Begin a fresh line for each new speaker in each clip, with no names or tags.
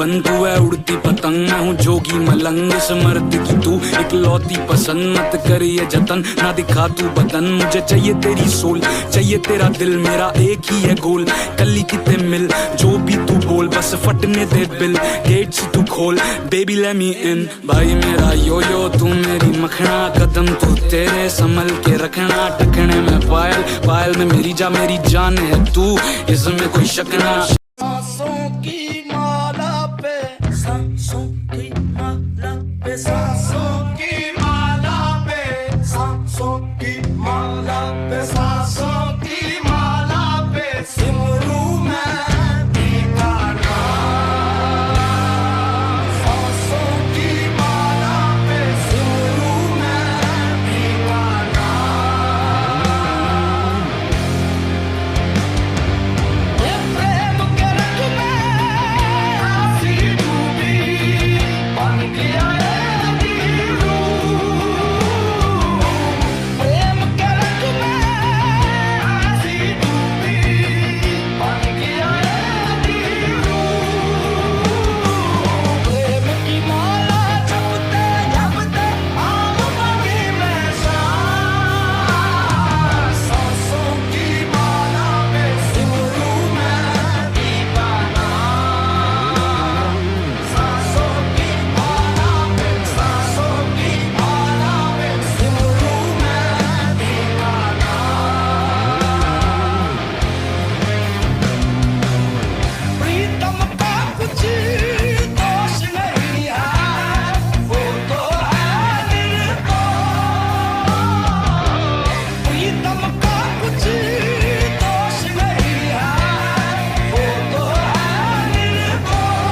बन तू है उड़ती पतंग, मैं हूँ जोगी मलंग, इस मर्द की तू इकलौती पसंद। मत कर ये जतन, ना दिखा तू बदन, मुझे चाहिए तेरी सोल, चाहिए तेरा दिल, मेरा एक ही है गोल। कली किते मिल जो भी तू बोल, बस फटने दे बिल, गेट से तू खोल, बेबी लेट मी इन। भाई मेरा यो यो तू मेरी मखना, कदम तू तेरे संभल के रखना। टखने में पायल, पायल में मेरी जान है तू, इसमें कोई शक ना।
सांसों की माला पे, सांसों की माला पे, सांसों की माला पे, सांसों की माला पे, सांसों की माला पे सिमरू मैं तेरा नाम। सांसों की माला पे सिमरू मैं तेरा नाम। ये प्रेम के रंग में आसी डूबी, बन गया ये नीरू। प्रेम के रंग में आसी डूबी, बन गया ये नीरू। प्रेम की माला जपते जपते आग बनी मैं सांसों की माला पे सिमरू मैं तेरा नाम। सांसों की माला पे, सांसों की माला पे सिमरू मैं तेरा नाम। प्रीतम का कुछ दोष नहीं है, वो तो है निर्दोष। प्रीतम का कुछ दोष नहीं है, वो तो है निर्दोष।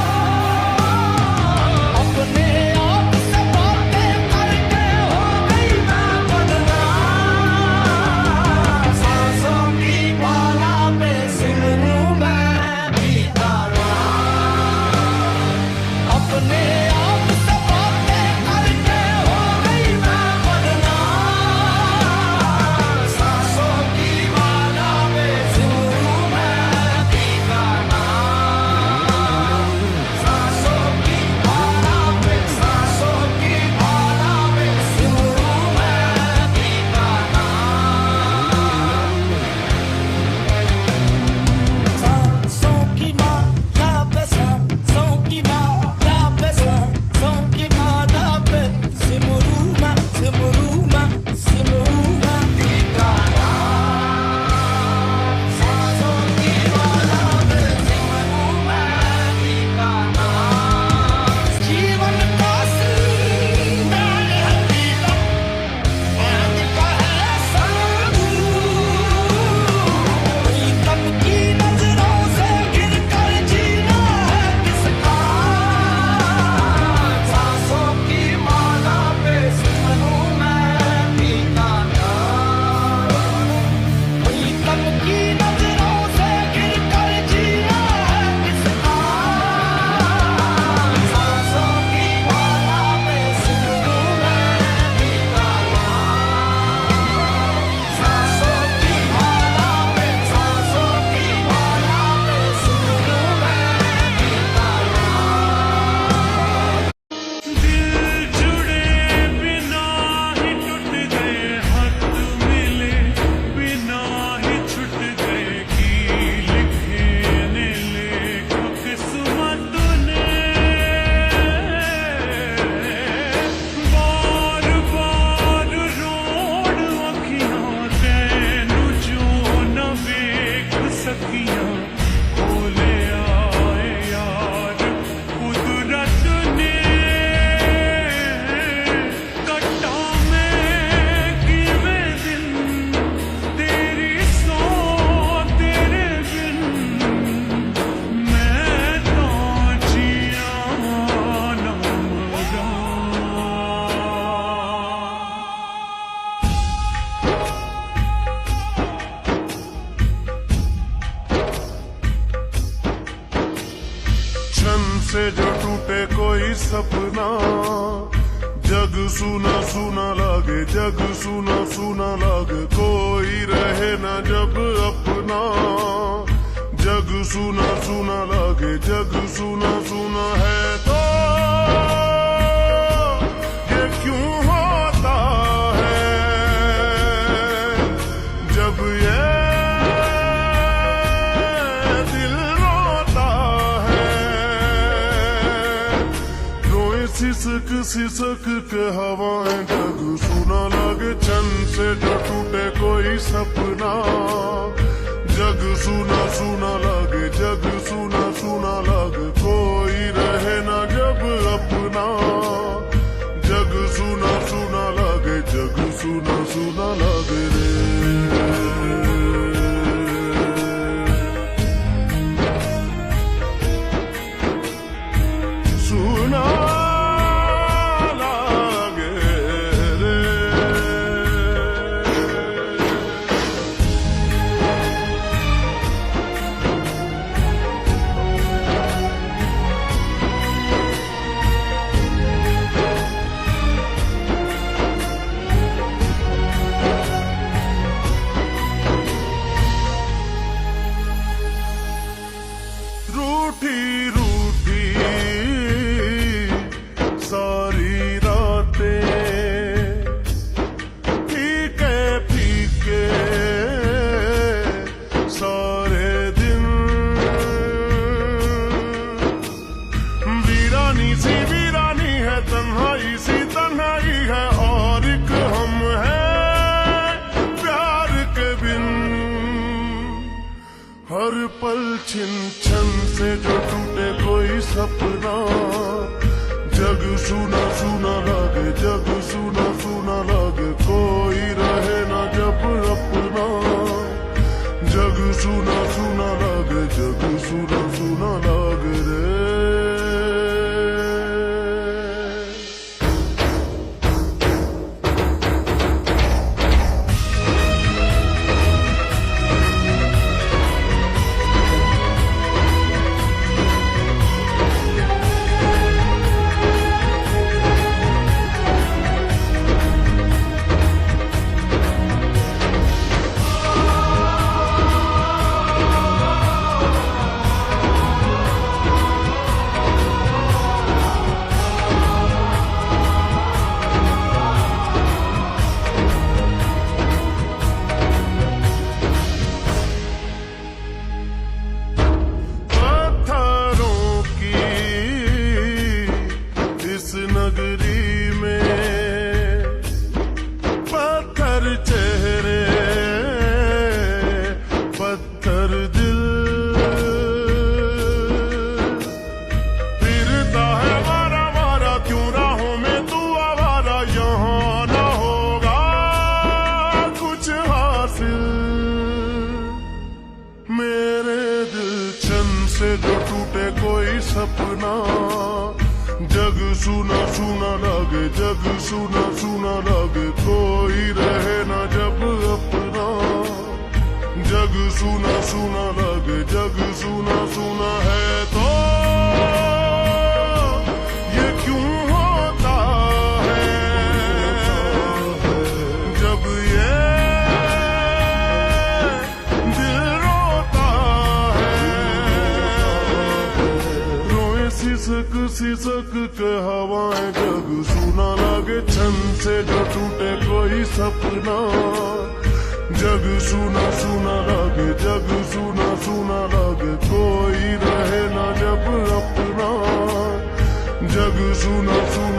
अपने आप से बातें करके हो गई मैं बदनाम। सांसों की माला पे सिमरू मैं तेरा नाम। अपने आप से बातें करके हो गई मैं बदनाम। सांसों की माला पे सिमरू मैं तेरा नाम। सांसों की माला पे, सांसों की माला पे सिमरू मैं तेरा नाम। सांसों की माला पे, सांसों की माला पे, सांसों की माला पे सिमरू मैं, सिमरू मैं, सिमरू मैं तेरा नाम। सांसों की माला पे सिमरू मैं तेरा नाम। जीवन का सिंगार है पीला, आग का है संगूर। प्रीतम की नजरों से गिर कर जीना है किसका। सांसों की माला पे सिमरू मैं तेरा नाम। प्रीतम की नजरों से गिर कर जीना है किसका। सांसों की माला पे सिमरू मैं तेरा नाम। सांसों की माला पे, सांसों की माला पे सिमरू मैं तेरा नाम।
दिल जुड़े बिना ही टूट गए, हाथ मिले बिना ही छूट गए। की लिखे ने लेखक किस्मत ने, बार बार रोड़ अखियां तैनू जो न वेख सकियां। खोले आए यार कुदरत ने, कट्टा में किवें दिन तेरी सौ तेरे बिन। मैं तो जिया ना मरा।
क्षण से जो टूटे कोई सपना, जग सुना सुना लागे, जग सुना सुना लागे। कोई रहे ना जब अपना, जग सुना सुना लागे, जग सुना सुना है तो ये क्यों होता है जब ये दिल रोता है। रोए सिसक सिसक के हवाएं, जग सुना लागे छन से जो टूटे कोई सपना। जग सुना सुना लागे, जग सुना सुना लागे, कोई रहे ना जब अपना। जग सुना सुना लागे, जग सुना सुना लागे रे। सुना लागे रे। रूठी रूठी सारी रातें, फीके फीके सारे दिन। वीरानी सी वीरानी है, तन्हाई सी तन्हाई है, और एक हम है प्यार के बिन। हर पल छिन छन से जो टूटे कोई सपना। जग सुना सुना लागे, जग सुना सुना लागे, कोई रहे ना जब अपना। जग सुना सुना लागे, जग सुना सुना लागे रे। नगरी में पत्थर चेहरे, पत्थर दिल। फिरता है मारा मारा, क्यों राहों में तू आवारा। यहाँ ना होगा कुछ हासिल। मेरे दिल छन से जो टूटे कोई सपना। जग सुना सुना लागे, जग सुना सुना लागे, कोई रहे ना जब अपना। जग सुना सुना लागे, जग सुना सुना है तो ये क्यों होता है जब ये दिल रोता है। रोए सिसक सिसक के हवाएं, जग सुना लागे छन से जो टूटे कोई सपना। जग सुना सुना लागे, जग सुना सुना लागे, कोई रहे ना जब अपना। जग सुना सुना